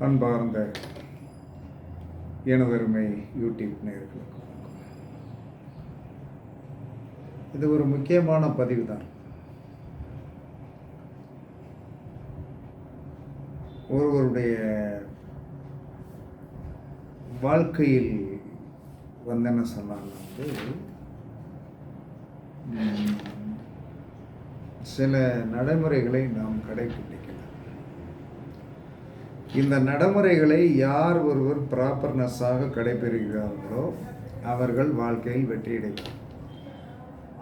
அன்பார்ந்த எனதருமை யூடியூப் நேயர்களுக்கு இது ஒரு முக்கியமான பதிவு தான். ஒருவருடைய வாழ்க்கையில் என்ன சொன்னாங்க சில நடைமுறைகளை நாம் கடைபிடிக்கலாம். இந்த நடைமுறைகளை யார் ஒருவர் ப்ராப்பர்னஸாக கடைபிடிக்கிறார்களோ அவர்கள் வாழ்க்கையில் வெற்றியடைவார்.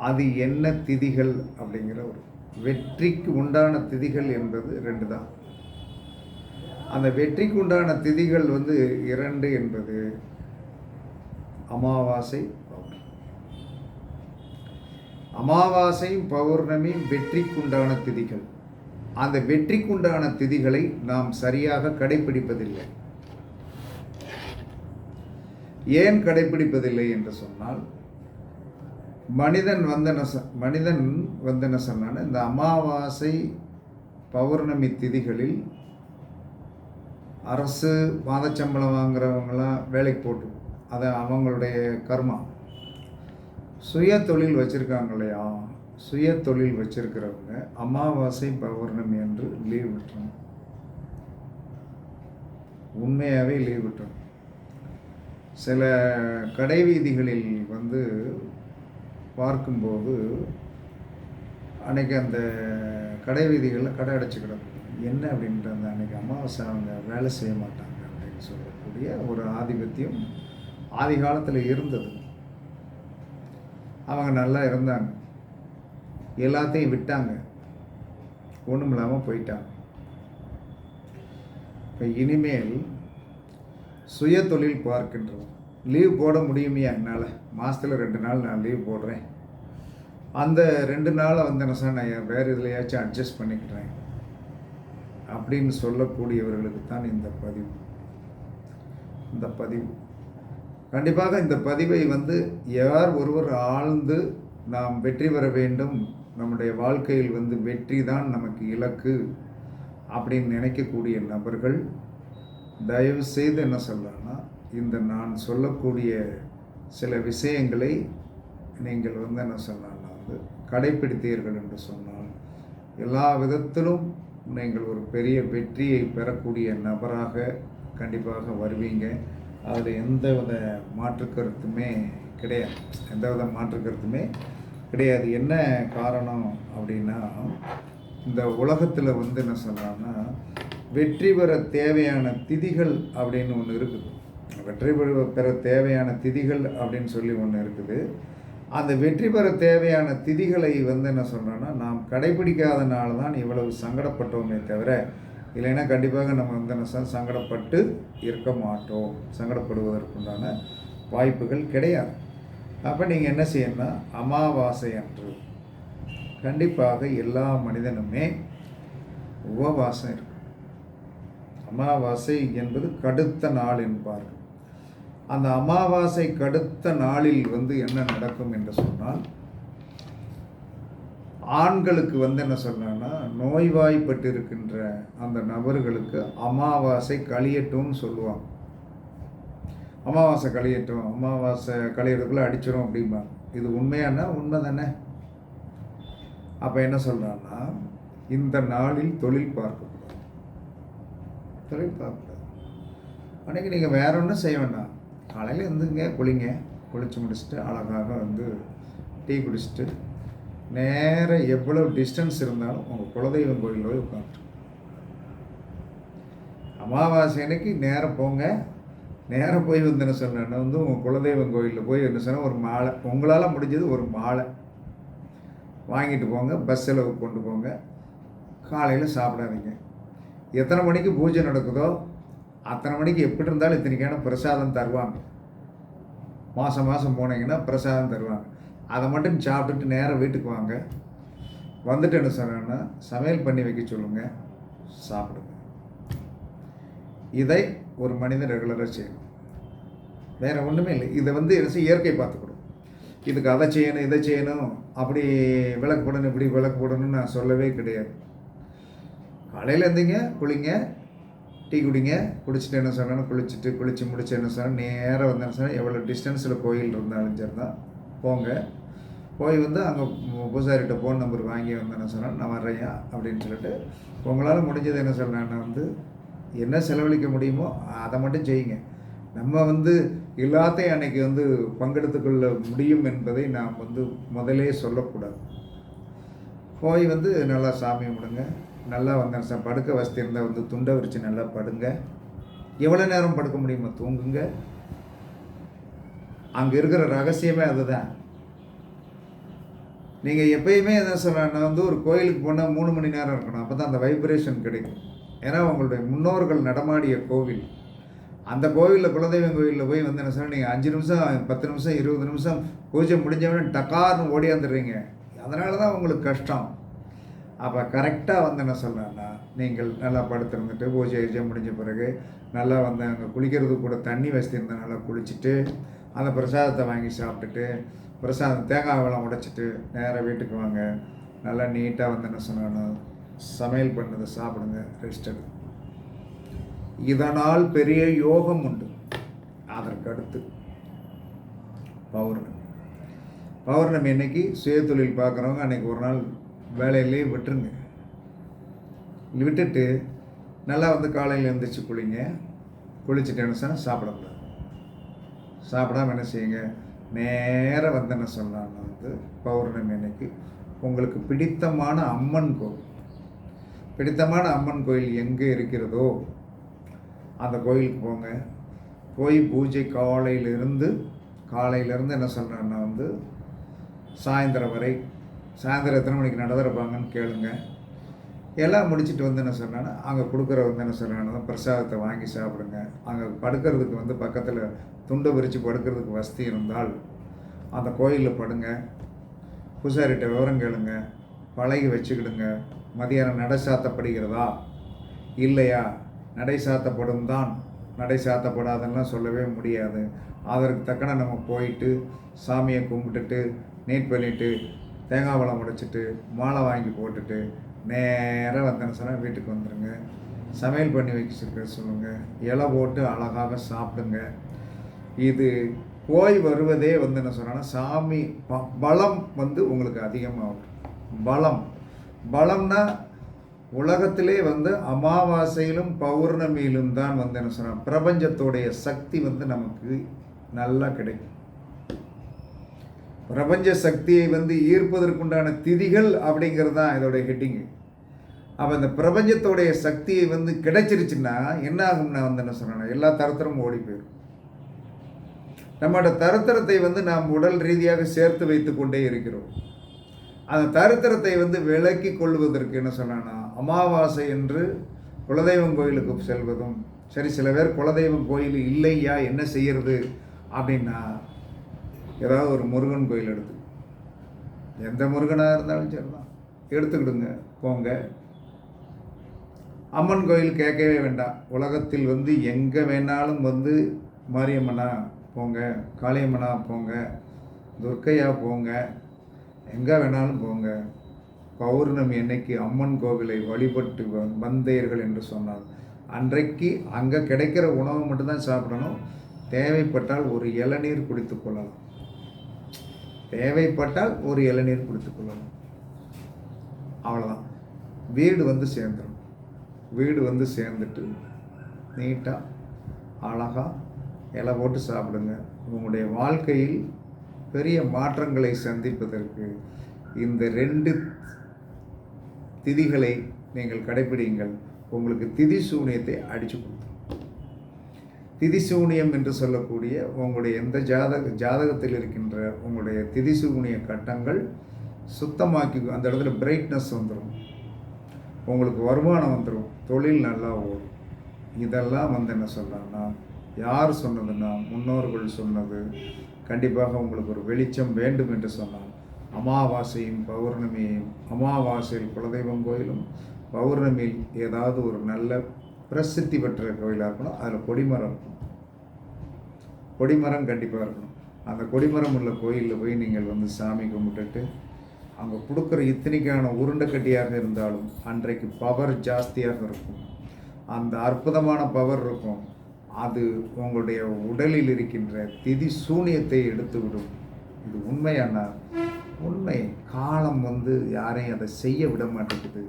அது என்ன திதிகள் அப்படிங்கிற ஒரு வெற்றிக்கு உண்டான திதிகள் என்பது 2 தான். அந்த வெற்றிக்கு உண்டான திதிகள் 2 என்பது அமாவாசை, அமாவாசை பௌர்ணமி வெற்றிக்குண்டான திதிகள். அந்த வெற்றிக்குண்டான திதிகளை நாம் சரியாக கடைபிடிப்பதில்லை. ஏன் கடைபிடிப்பதில்லை என்று சொன்னால், மனிதன் என்ன சொன்னான்னு இந்த அமாவாசை பௌர்ணமி திதிகளில் அரசு மாதச்சம்பளம் வாங்குறவங்களாம் வேலைக்கு போட்டு அதை அவங்களுடைய கர்மா. சுய தொழில் வச்சுருக்காங்க இல்லையா, சுய தொழில் வச்சிருக்கிறவங்க அமாவாசை பௌர்ணமி என்று லீவ் விட்டுறணும். உண்மையாகவே லீவ் விட்டுறணும். சில கடை வீதிகளில் பார்க்கும்போது அன்றைக்கி அந்த கடை வீதிகளில் கடை அடைச்சிக்கிடும். என்ன அப்படின்ட்டு அந்த அன்றைக்கி அமாவாசை அவங்க வேலை செய்ய மாட்டாங்க அப்படின்னு சொல்லக்கூடிய ஒரு ஆதிபத்தியம் ஆதி காலத்தில் இருந்தது. அவங்க நல்லா இருந்தாங்க, எல்லாத்தையும் விட்டாங்க, ஒன்றும் இல்லாமல் போயிட்டாங்க. இப்போ இனிமேல் சுய தொழில் பார்க்கின்றோம். லீவ் போட முடியுமையா என்னால்? மாதத்தில் 2 நாள் நான் லீவ் போடுறேன், அந்த 2 நாளை என்ன சார் நான் வேறு இதுலையாச்சும் அட்ஜஸ்ட் பண்ணிக்கிறேன் அப்படின்னு சொல்லக்கூடியவர்களுக்கு தான் இந்த பதிவு. கண்டிப்பாக இந்த பதிவை யார் ஒருவர் ஆழ்ந்து நாம் வெற்றி பெற வேண்டும், நம்முடைய வாழ்க்கையில் வெற்றி தான் நமக்கு இலக்கு அப்படின்னு நினைக்கக்கூடிய நபர்கள் தயவு செய்து என்ன சொல்லலாம்னா, இந்த நான் சொல்லக்கூடிய சில விஷயங்களை நீங்கள் என்ன சொல்லலாம்னா கடைப்பிடித்தீர்கள் என்று சொன்னால் எல்லா விதத்திலும் நீங்கள் ஒரு பெரிய வெற்றியை பெறக்கூடிய நபராக கண்டிப்பாக வருவீங்க. அதில் எந்தவித மாற்று கருத்துமே கிடையாது. என்ன காரணம் அப்படின்னா, இந்த உலகத்தில் என்ன சொல்கிறாங்கன்னா, வெற்றி பெற தேவையான திதிகள் அப்படின்னு ஒன்று இருக்குது. வெற்றி பெற தேவையான திதிகள் அப்படின்னு சொல்லி ஒன்று இருக்குது. அந்த வெற்றி பெற தேவையான திதிகளை என்ன சொல்கிறோன்னா, நாம் கடைபிடிக்காதனால தான் இவ்வளவு சங்கடப்பட்டோமே தவிர, இல்லைன்னா கண்டிப்பாக நம்ம என்ன சங்கடப்பட்டு இருக்க மாட்டோம். சங்கடப்படுவதற்குண்டான வாய்ப்புகள் கிடையாது. அப்போ நீங்கள் என்ன செய்யணும்னா, அமாவாசை அன்று கண்டிப்பாக எல்லா மனிதனுமே உபவாசம் இருக்கும். அமாவாசை என்பது கடுத்த நாள் என்பார்கள். அந்த அமாவாசை கடுத்த நாளில் என்ன நடக்கும் என்று சொன்னால், ஆண்களுக்கு என்ன சொன்னான்னா, நோய்வாய்ப்பட்டு இருக்கின்ற அந்த நபர்களுக்கு அமாவாசை கழியட்டும்னு சொல்லுவாங்க. அமாவாசை கழியறதுக்குள்ளே அடிச்சிடும் அப்படிம்பாங்க. இது உண்மையான உண்மை தானே? அப்போ என்ன சொல்கிறான்னா, இந்த நாளில் தொழில் பார்க்கக்கூடாது. அன்றைக்கி நீங்கள் வேற ஒன்றும் செய்ய வேண்டாம். காலையில் இருந்துங்க, குளிச்சு முடிச்சுட்டு அழகாக டீ குடிச்சிட்டு நேராக எவ்வளோ டிஸ்டன்ஸ் இருந்தாலும் உங்கள் குலதெய்வம் கோயிலில் போய் உட்காந்துட்டு, அமாவாசை அன்னைக்கு நேராக போங்க. நேராக போய் என்ன சொன்னேன்னா உங்கள் குலதெய்வம் கோயிலில் போய் என்ன சொன்னால் ஒரு மாலை, உங்களால் முடிஞ்சது ஒரு மாலை வாங்கிட்டு போங்க. பஸ் செலவு கொண்டு போங்க. காலையில் சாப்பிடாதீங்க. எத்தனை மணிக்கு பூஜை நடக்குதோ அத்தனை மணிக்கு எப்படி இருந்தாலும் இத்தனைக்கான பிரசாதம் தருவாங்க. மாதம் போனீங்கன்னா பிரசாதம் தருவாங்க. அதை மட்டும் சாப்பிட்டுட்டு நேராக வீட்டுக்கு வாங்க. வந்துட்டு என்ன சொன்னேன்னா, சமையல் பண்ணி வைக்க சொல்லுங்கள், சாப்பிடுங்க. இதை ஒரு மனிதன் ரெகுலராக செய்யணும். வேறு ஒன்றுமே இல்லை. இதை என்ன இயற்கை பார்த்துக்கணும். இதுக்கு அதை செய்யணும், இதை செய்யணும், அப்படி விளக்கு போடணும், இப்படி விளக்கு போடணும்னு நான் சொல்லவே கிடையாது. காலையில் இருந்தீங்க, குளிங்க, டீ குடிங்க, குடிச்சிட்டு என்ன சொன்னேன்னா குளித்து முடிச்சு என்ன சொன்னால் நேராக வந்து என்ன சொன்னால் எவ்வளோ டிஸ்டன்ஸில் கோயில் இருந்தாலும் சரி தான் போங்க. போய் வந்து அங்கே பூசாரிகிட்ட ஃபோன் நம்பர் வாங்கி வந்து என்ன சொன்னால் நான் வர்றேன் அப்படின்னு சொல்லிட்டு உங்களால் முடிஞ்சது என்ன சொல்கிறேன்னா வந்து என்ன செலவழிக்க முடியுமோ அதை மட்டும் செய்யுங்க. நம்ம வந்து எல்லாத்தையும் அன்றைக்கி வந்து பங்கெடுத்துக்கொள்ள முடியும் என்பதை நாம் வந்து முதலே சொல்லக்கூடாது. போய் வந்து நல்லா சாமி கும்பிடுங்க. நல்லா வந்து படுக்க வசதி இருந்தால் வந்து துண்டை விரித்து நல்லா படுங்க. எவ்வளோ நேரம் படுக்க முடியுமோ தூங்குங்க. அங்கே இருக்கிற ரகசியமே அதுதான். நீங்கள் எப்பயுமே என்ன சொல்கிறேன்னா வந்து ஒரு கோயிலுக்கு போனால் 3 மணி நேரம் இருக்கணும். அப்போ தான் அந்த வைப்ரேஷன் கிடைக்கும். ஏன்னா உங்களுடைய முன்னோர்கள் நடமாடிய கோவில். அந்த கோவிலில் குலதெய்வம் கோவிலில் போய் வந்து என்ன சொன்னால் நீங்கள் 5 நிமிஷம் 10 நிமிஷம் 20 நிமிஷம் பூஜை முடிஞ்சவொடனே டக்கார்னு ஓடியாந்துடுறீங்க. அதனால தான் உங்களுக்கு கஷ்டம். அப்போ கரெக்டாக வந்து என்ன சொல்கிறேன்னா நீங்கள் நல்லா படுத்துருந்துட்டு பூஜை முடிஞ்ச பிறகு நல்லா வந்து அங்கே குளிக்கிறதுக்கு கூட தண்ணி வசதி இருந்தால் நல்லா குளிச்சுட்டு அந்த பிரசாதத்தை வாங்கி சாப்பிட்டுட்டு பிரசாதம் தேங்காய் வெள்ளம் உடைச்சிட்டு நேராக வீட்டுக்கு வாங்க. நல்லா நீட்டாக வந்து என்ன சொன்னாங்கன்னா சமையல் பண்ணதை சாப்பிடுங்க, ரெஸ்ட் எடு. இதனால் பெரிய யோகம் உண்டு. அதற்கு அடுத்து பௌர்ணமி அன்னைக்கு சுயதொழில் பார்க்குறவங்க அன்றைக்கி ஒரு நாள் வேலையிலே விட்டுருங்க. விட்டுட்டு நல்லா வந்து காலையில் எழுந்திரிச்சு குளிங்க. குளிச்சுட்டு என்ன சொன்னால் சாப்பிடக்கூடாது. சாப்பிடாம என்ன செய்யுங்க, நேராக வந்து என்ன சொல்லலாம்னா வந்து பௌர்ணமி அன்னைக்கு உங்களுக்கு பிடித்தமான அம்மன் கோயில் எங்கே இருக்கிறதோ அந்த கோயிலுக்கு போங்க. போய் பூஜை காலையிலேருந்து என்ன சொல்கிறேன்னா வந்து சாயந்தரம் வரை, சாயந்தரம் எத்தனை மணிக்கு நடந்துருப்பாங்கன்னு கேளுங்க. எல்லாம் முடிச்சுட்டு வந்து என்ன சொன்னேன்னா அங்கே கொடுக்குற வந்து என்ன சொல்கிறேன்னா பிரசாதத்தை வாங்கி சாப்பிடுங்க. அங்கே படுக்கிறதுக்கு வந்து பக்கத்தில் துண்டை விரித்து படுக்கிறதுக்கு வசதி இருந்தால் அந்த கோயிலில் படுங்க. பூசாரிகிட்ட விவரம் கேளுங்க, பழகி வச்சுக்கிடுங்க. மதியானம் நடை சாத்தப்படுகிறதா இல்லையா? நடை சாத்தப்படும் தான், நடை சாத்தப்படாதுன்னா சொல்லவே முடியாது. அதற்கு தக்கன நம்ம போயிட்டு சாமியை கும்பிட்டுட்டு நீட் பண்ணிவிட்டு தேங்காய் பழம் உடைச்சிட்டு மாலை வாங்கி போட்டுட்டு நேராக வந்தேன்னு சொன்னால் வீட்டுக்கு வந்துடுங்க. சமையல் பண்ணி வச்சுருக்க சொல்லுங்கள். இலை போட்டு அழகாக சாப்பிடுங்க. இது போய் வருவதே வந்து என்ன சொன்னால் சாமி பலம் வந்து உங்களுக்கு அதிகமாகும். பலம்னா உலகத்திலே வந்து அமாவாசையிலும் பௌர்ணமியிலும் தான் வந்து என்ன சொன்னால் பிரபஞ்சத்தோடைய சக்தி வந்து நமக்கு நல்லா கிடைக்கும். பிரபஞ்ச சக்தியை வந்து ஈர்ப்பதற்குண்டான திதிகள் அப்படிங்கிறது தான் இதோடைய ஹெட்டிங்கு. அப்போ இந்த பிரபஞ்சத்தோடைய சக்தியை வந்து கிடைச்சிருச்சுன்னா என்ன ஆகும்னா வந்து என்ன சொன்னா எல்லா தரத்திரமும் ஓடி போயிடும். நம்மளோட தரித்திரத்தை வந்து நாம் உடல் ரீதியாக சேர்த்து வைத்து கொண்டே இருக்கிறோம். அந்த தரித்திரத்தை வந்து விலக்கி கொள்வதற்கு என்ன சொன்னான்னா அமாவாசை என்று குலதெய்வம் கோயிலுக்கு செல்வதும் சரி. சில பேர் குலதெய்வம் கோயில் இல்லையா என்ன செய்யறது அப்படின்னா ஏதாவது ஒரு முருகன் கோயில் எடுத்து, எந்த முருகனாக இருந்தாலும் சரி தான் எடுத்துக்கிடுங்க, போங்க. அம்மன் கோயில் கேட்கவே வேண்டாம். உலகத்தில் வந்து எங்கே வேணாலும் வந்து மாரியம்மனா போங்க, காளியம்மனா போங்க, துர்க்கையா போங்க, எங்கே வேணாலும் போங்க. பௌர்ணமி அன்னைக்கு அம்மன் கோவிலை வழிபட்டு வந்தீர்கள் என்று சொன்னால் அன்றைக்கு அங்கே கிடைக்கிற உணவு மட்டும்தான் சாப்பிடணும். தேவைப்பட்டால் ஒரு இளநீர் குடித்து கொள்ளலாம். அவ்வளோதான். வீடு வந்து சேர்ந்துடும். வீடு வந்து சேர்ந்துட்டு நீட்டாக அழகாக இலை போட்டு சாப்பிடுங்க. உங்களுடைய வாழ்க்கையில் பெரிய மாற்றங்களை சந்திப்பதற்கு இந்த 2 திதிகளை நீங்கள் கடைப்பிடிங்கள். உங்களுக்கு திதி சூனியத்தை அடிச்சு கொடுத்துரும். திதி சூனியம் என்று சொல்லக்கூடிய உங்களுடைய எந்த ஜாதகத்தில் இருக்கின்ற உங்களுடைய திதி சூனிய கட்டங்கள் சுத்தமாக்கி அந்த இடத்துல பிரைட்னஸ் வந்துடும். உங்களுக்கு வருமானம் வந்துடும். தொழில் நல்லா ஓடும். இதெல்லாம் வந்து என்ன சொல்லலாம்னா யார் சொன்னதுன்னா முன்னோர்கள் சொன்னது. கண்டிப்பாக உங்களுக்கு ஒரு வெளிச்சம் வேண்டும் என்று சொன்னால் அமாவாசையும் பௌர்ணமியையும், அமாவாசையில் குலதெய்வம் கோயிலும் பௌர்ணமியில் ஏதாவது ஒரு நல்ல பிரசித்தி பெற்ற கோயிலாக இருக்கணும். அதில் கொடிமரம் இருக்கணும். கொடிமரம் கண்டிப்பாக இருக்கணும். அந்த கொடிமரம் உள்ள கோயிலில் போய் நீங்கள் வந்து சாமி கும்பிட்டுட்டு அங்கே கொடுக்குற இத்தனைக்கான உருண்டை கட்டியாக இருந்தாலும் அன்றைக்கு பவர் ஜாஸ்தியாக இருக்கும். அந்த அற்புதமான பவர் இருக்கும். அது உங்களுடைய உடலில் இருக்கின்ற திதி சூனியத்தை எடுத்துவிடும். இது உண்மையானா உண்மை. காலம் யாரையும் அதை செய்ய விட மாட்டேங்குது.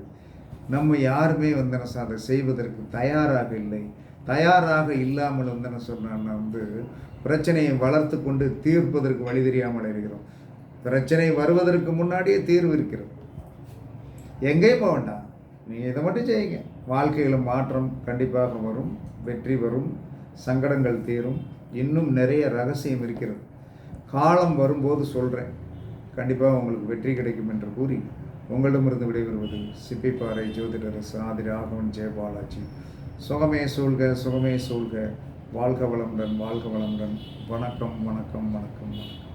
நம்ம யாருமே அதை செய்வதற்கு தயாராக இல்லை. தயாராக இல்லாமல் என்ன சொன்னான்னா பிரச்சனையை வளர்த்து கொண்டு தீர்ப்பதற்கு வழி தெரியாமல் இருக்கிறோம். பிரச்சனை வருவதற்கு முன்னாடியே தீர்வு இருக்கிறது. எங்கேயும் போக வேண்டாம், நீங்கள் இதை மட்டும் செய்யுங்க. வாழ்க்கையில் மாற்றம் கண்டிப்பாக வரும், வெற்றி வரும், சங்கடங்கள் தீரும். இன்னும் நிறைய ரகசியம் இருக்கிறது. காலம் வரும்போது சொல்கிறேன், கண்டிப்பாக உங்களுக்கு வெற்றி கிடைக்கும் என்று கூறி உங்களிடமிருந்து விடைபெறுவது சிப்பிப்பாறை ஜோதிடர் ஆதி ராகவன் ஜெயபாலாஜி. சுகமே சூழ்க, சுகமே சூழ்க. வாழ்க வளமுடன், வாழ்க வளமுடன். வணக்கம், வணக்கம், வணக்கம், வணக்கம்.